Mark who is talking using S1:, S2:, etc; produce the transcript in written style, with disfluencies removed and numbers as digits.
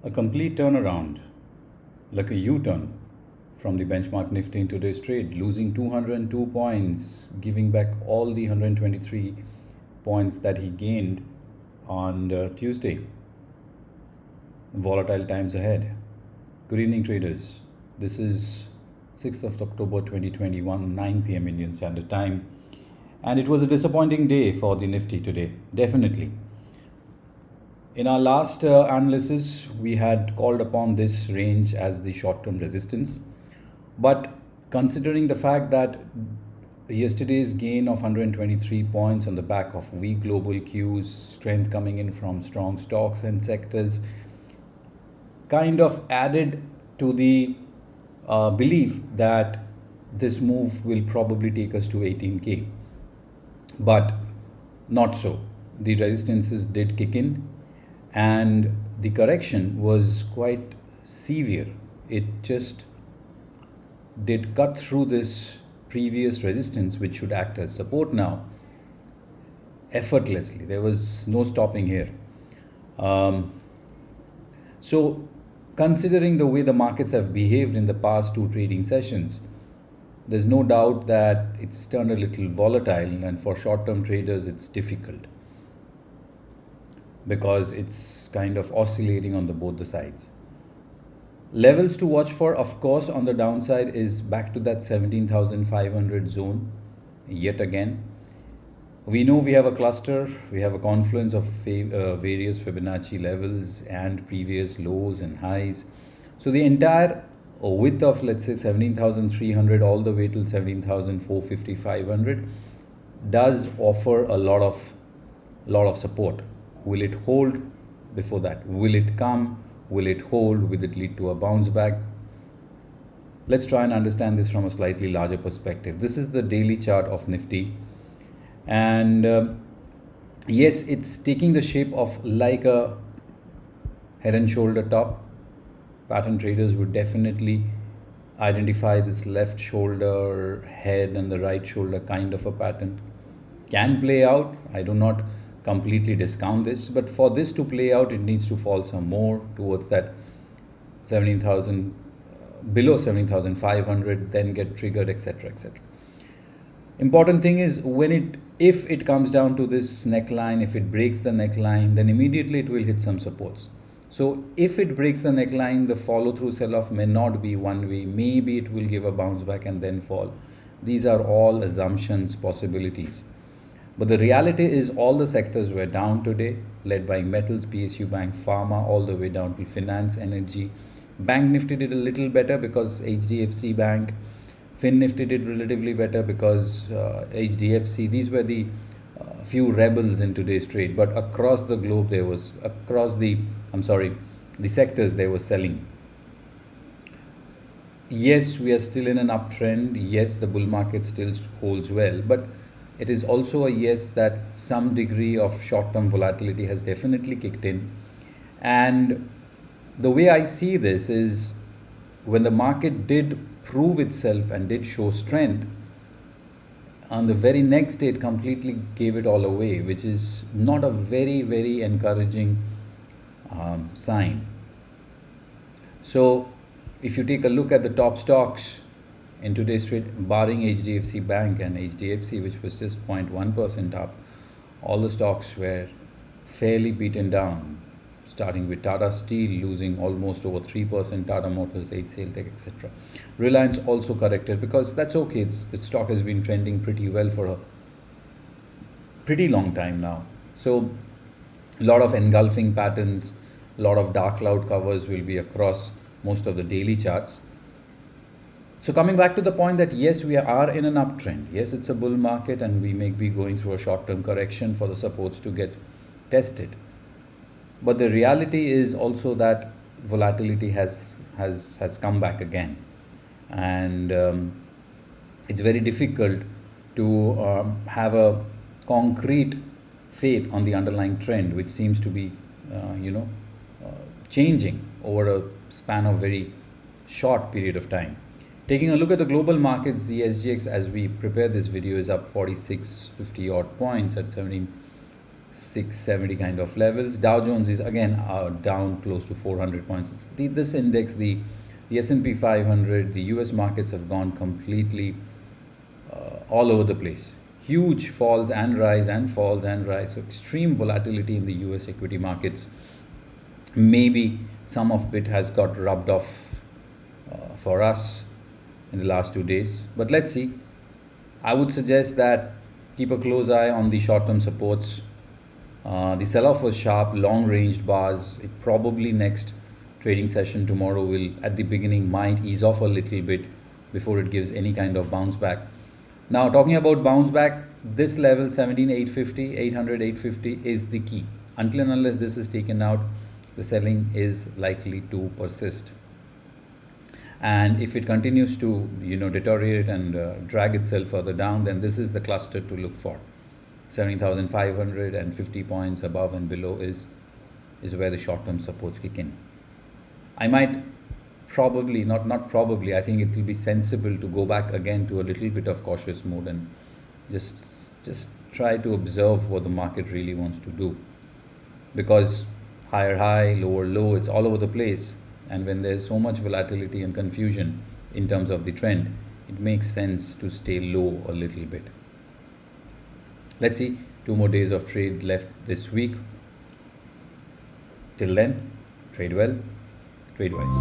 S1: A complete turnaround, like a U-turn from the benchmark Nifty in today's trade, losing 202 points, giving back all the 123 points that he gained on Tuesday. Volatile times ahead. Good evening, traders. This is 6th of October 2021, 9 p.m. Indian Standard Time. And it was a disappointing day for the Nifty today, definitely. In our last analysis, we had called upon this range as the short-term resistance. But considering the fact that yesterday's gain of 123 points on the back of weak global cues, strength coming in from strong stocks and sectors, kind of added to the belief that this move will probably take us to 18K. But not so. The resistances did kick in and the correction was quite severe. It just did cut through this previous resistance, which should act as support now, effortlessly. There was no stopping here. So considering the way the markets have behaved in the past two trading sessions, there's no doubt that it's turned a little volatile, and for short-term traders it's difficult because it's kind of oscillating on both the sides. Levels to watch for, of course, on the downside is back to that 17,500 zone yet again. We know we have a cluster, we have a confluence of various Fibonacci levels and previous lows and highs. So the entire width of, let's say, 17,300 all the way till 17,450, 500 does offer a lot of support. Will it hold before that? Will it come? Will it hold? Will it lead to a bounce back? Let's try and understand this from a slightly larger perspective. This is the daily chart of Nifty. And yes, it's taking the shape of like a head and shoulder top. Pattern traders would definitely identify this left shoulder head and the right shoulder kind of a pattern. Can play out. I do not completely discount this, but for this to play out, it needs to fall some more towards that 17,000, below 17,500, then get triggered, etc., etc. Important thing is if it comes down to this neckline, if it breaks the neckline, then immediately it will hit some supports. So if it breaks the neckline, the follow-through sell-off may not be one way. Maybe it will give a bounce back and then fall. These are all assumptions, possibilities. But the reality is all the sectors were down today, led by metals, PSU Bank, Pharma, all the way down to finance, energy. Bank Nifty did a little better because HDFC Bank. Fin Nifty did relatively better because HDFC. These were the few rebels in today's trade. But across the globe, the sectors they were selling. Yes, we are still in an uptrend. Yes, the bull market still holds well. But it is also a yes that some degree of short-term volatility has definitely kicked in. And the way I see this is when the market did prove itself and did show strength, on the very next day it completely gave it all away, which is not a very, very encouraging sign. So if you take a look at the top stocks in today's trade, barring HDFC Bank and HDFC, which was just 0.1% up, all the stocks were fairly beaten down, starting with Tata Steel losing almost over 3%, Tata Motors, HCL Tech, etc. Reliance also corrected because that's okay. The stock has been trending pretty well for a pretty long time now. So a lot of engulfing patterns, a lot of dark cloud covers will be across most of the daily charts. So coming back to the point that yes, we are in an uptrend. Yes, it's a bull market and we may be going through a short-term correction for the supports to get tested. But the reality is also that volatility has come back again. And it's very difficult to have a concrete faith on the underlying trend, which seems to be, changing over a span of very short period of time. Taking a look at the global markets, the SGX, as we prepare this video, is up 4650 odd points at 670 kind of levels. Dow Jones is again down close to 400 points. This index, the S&P 500, the US markets have gone completely all over the place. Huge falls and rise and falls and rise. So extreme volatility in the US equity markets. Maybe some of it has got rubbed off for us in the last 2 days. But let's see. I would suggest that keep a close eye on the short-term supports. The sell-off was sharp, long-ranged bars. It probably next trading session tomorrow will, at the beginning, might ease off a little bit before it gives any kind of bounce back. Now, talking about bounce back, this level 17,850, 800, 850 is the key. Until and unless this is taken out, the selling is likely to persist. And if it continues to, deteriorate and drag itself further down, then this is the cluster to look for. 17,550 points above and below is where the short-term supports kick in. I might probably, not probably, I think it will be sensible to go back again to a little bit of cautious mode and just try to observe what the market really wants to do. Because higher high, lower low, it's all over the place. And when there's so much volatility and confusion in terms of the trend, it makes sense to stay low a little bit. Let's see, 2 more days of trade left this week. Till then, trade well, trade wise.